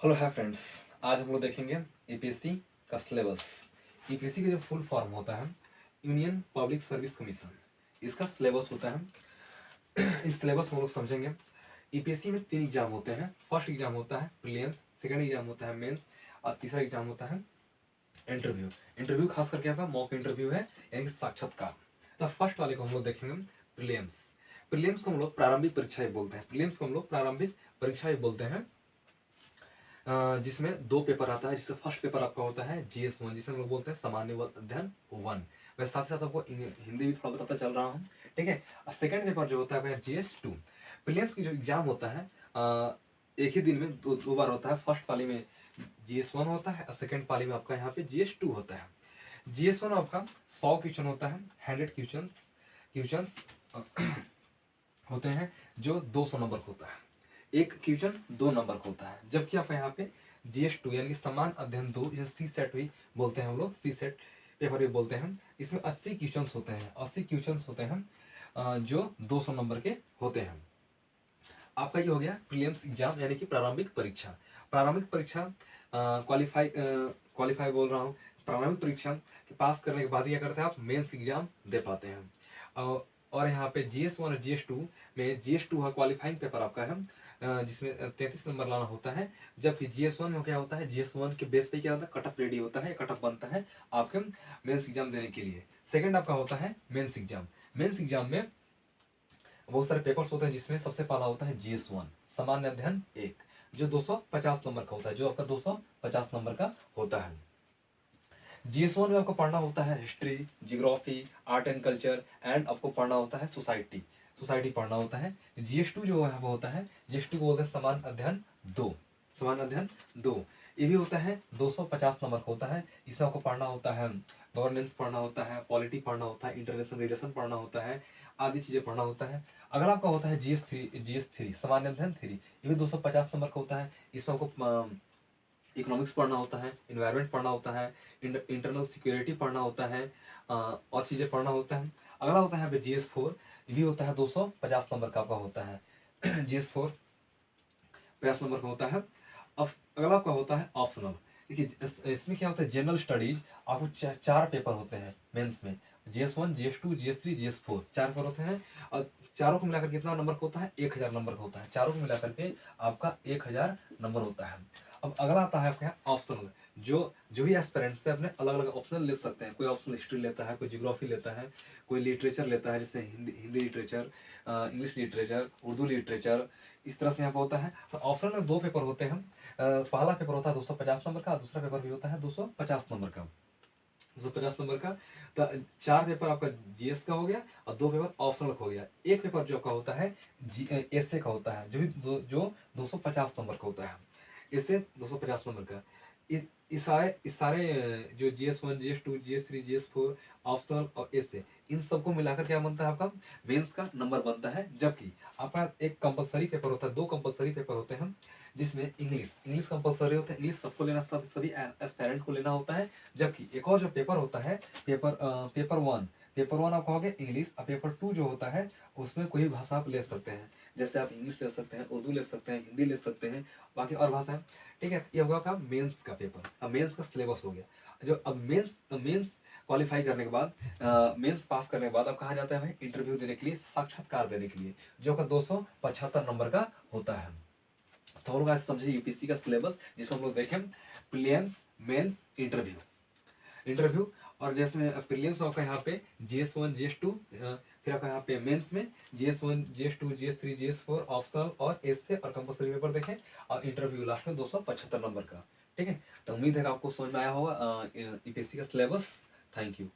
Hello hi friends. आज हम लोग देखेंगे ईपीएससी का सिलेबस। ईपीएससी का जो फुल फॉर्म होता है यूनियन पब्लिक सर्विस कमीशन, इसका सिलेबस होता है। इस सिलेबस को हम लोग समझेंगे। ईपीएससी में 3 एग्जाम होते हैं। फर्स्ट एग्जाम होता है प्रीलिम्स, सेकंड एग्जाम होता है मेंस और तीसरा एग्जाम होता है इंटरव्यू। इंटरव्यू खास करके आपका मॉक इंटरव्यू है, यानी कि साक्षात्कार। तो फर्स्ट वाले को हम लोग देखेंगे प्रीलिम्स। प्रीलिम्स को हम लोग प्रारंभिक परीक्षा ही बोलते हैं। प्रीलिम्स को हम लोग प्रारंभिक परीक्षा ही बोलते हैं, जिसमें 2 पेपर आता है। जिससे फर्स्ट पेपर आपका होता है GS1, जिसे हम लोग बोलते हैं सामान्य अध्ययन 1। वैसे साथ ही साथ आपको हिंदी भी थोड़ा बताता चल रहा हूँ, ठीक है। और सेकंड पेपर जो होता है GS2। प्रीलिम्स की जो एग्जाम होता है एक ही दिन में दो बार होता है। फर्स्ट पाली में GS1 होता है और सेकंड पाली में आपका यहाँ पे GS2 होता है। GS1 आपका 100 क्वेश्चन होता है, 100 क्वेश्चन होते हैं, जो 200 नंबर का होता है। एक क्वेश्चन 2 नंबर का होता है। जबकि आप यहाँ पे GS2 यानी कि समान अध्ययन 2, इसे सी सेट भी बोलते हैं हम लोग, सी सेट पेपर भी बोलते हैं। इसमें 80 क्वेश्चन होते हैं, 80 क्वेश्चन होते हैं, जो 200 नंबर के होते हैं। आपका ये हो गया प्रीलिम्स एग्जाम यानी कि प्रारंभिक परीक्षा। प्रारंभिक परीक्षा क्वालिफाई बोल रहा हूँ। प्रारंभिक परीक्षा के पास करने के बाद क्या करते हैं, आप मेंस एग्जाम दे पाते हैं। और यहाँ पे GS1 और GS2 में GS2 है क्वालिफाइंग पेपर आपका है, जिसमें 33 नंबर लाना होता है। जबकि GS1 में क्या होता है, GS1 के बेस पे क्या होता है, कट ऑफ रेडी होता है, कट ऑफ बनता है आपके मेंस एग्जाम देने के लिए। सेकंड आपका होता है मेंस एग्जाम। मेंस एग्जाम में बहुत सारे पेपर्स होते हैं, जिसमें सबसे पहला होता है GS1 सामान्य अध्ययन 1, जो 250 नंबर का होता है, जो आपका 250 नंबर का होता है। GS1 में आपको पढ़ना होता है history, geography, art and culture and आपको पढ़ना होता है सोसाइटी पढ़ना होता है। GS2 जो है वो होता है, GS2 को बोलते हैं समान अध्ययन 2, समान अध्ययन 2। ये भी होता है 250 नंबर का होता है। इसमें आपको पढ़ना होता है गवर्नेंस पढ़ना होता है, पॉलिटी पढ़ना होता है, इंटरनेशनल रिलेशन पढ़ना होता है, आदि चीज़ें पढ़ना होता है। अगर आपका होता है GS3 सामान्य अध्ययन 3, ये भी 250 नंबर का होता है। इसमें आपको इकोनॉमिक्स पढ़ना होता है, इन्वायरमेंट पढ़ना होता है, इंटरनल सिक्योरिटी पढ़ना होता है, और चीज़ें पढ़ना होता है। अगला होता है GS4, ये भी होता है 250 नंबर का आपका होता है। GS4 50 नंबर का होता है। अब अगला आपका होता है ऑप्शनल। देखिए इसमें क्या होता है, जनरल स्टडीज आपको 4 पेपर होते हैं मेंस में। GS1, GS2, GS3, GS4 4 paper होते हैं। और चारों को मिलाकर कितना नंबर का होता है, 1000 नंबर का होता है। चारों को मिलाकर के आपका 1000 नंबर होता है। अब अगला आता है आपका ऑप्शनल, जो जो भी एस्पिरेंट से अपने अलग अलग ऑप्शनल ले सकते हैं। कोई ऑप्शनल हिस्ट्री लेता है, कोई ज्योग्राफी लेता है, कोई लिटरेचर लेता है, जैसे Hindi literature, English literature, Urdu literature, इस तरह से यहाँ पर होता है। तो ऑप्शनल में 2 पेपर होते हैं। पहला पेपर होता है 250 नंबर का, दूसरा पेपर भी होता है 250 नंबर का। 250 नंबर का। तो 4 पेपर आपका GS का हो गया और 2 पेपर ऑप्शनल का हो गया। एक पेपर जो आपका होता है एसए का होता है, जो 250 नंबर का होता है। एसए 250 नंबर का। इस सारे जो GS1, GS2, GS3, GS4, optional और एसए, इन सबको मिलाकर क्या बनता है, आपका मेंस का नंबर बनता है। जबकि आपका एक कंपलसरी पेपर होता है, 2 कंपलसरी पेपर होते हैं, जिसमें इंग्लिश कंपलसरी होता है। इंग्लिश सबको लेना, सभी एस्पायरेंट को लेना होता है। जबकि एक और जो पेपर होता है, पेपर वन आपका हो गया इंग्लिश। और पेपर 2 जो होता है, उसमें कोई भाषा आप ले सकते हैं। जैसे आप इंग्लिश ले सकते हैं, उर्दू ले सकते हैं, हिंदी ले सकते हैं, बाकी और भाषाएं, ठीक है। ये होगा आपका मेंस का पेपर। अब मेंस का सिलेबस हो गया। जो अब मेंस क्वालिफाई करने के बाद, मेंस पास करने के बाद आप कहाँ जाते हैं भाई, इंटरव्यू देने के लिए, साक्षात्कार देने के लिए, जो का 275 नंबर का होता है। तो हम लोग आज समझे यूपीएससी का सिलेबस, जिसको हम लोग देखें प्रीलिम्स, मेंस, इंटरव्यू। और जैसे प्रीलिम्स आपका यहाँ पे GS1, GS2, फिर आपका यहाँ पे मेंस में GS1, GS2, GS3, GS4, optional और एसए और कंपलसरी पेपर देखें। और इंटरव्यू लास्ट में 275 नंबर का, ठीक है। तो उम्मीद है कि आपको समझ में आया होगा यूपीएससी का सिलेबस। Thank you.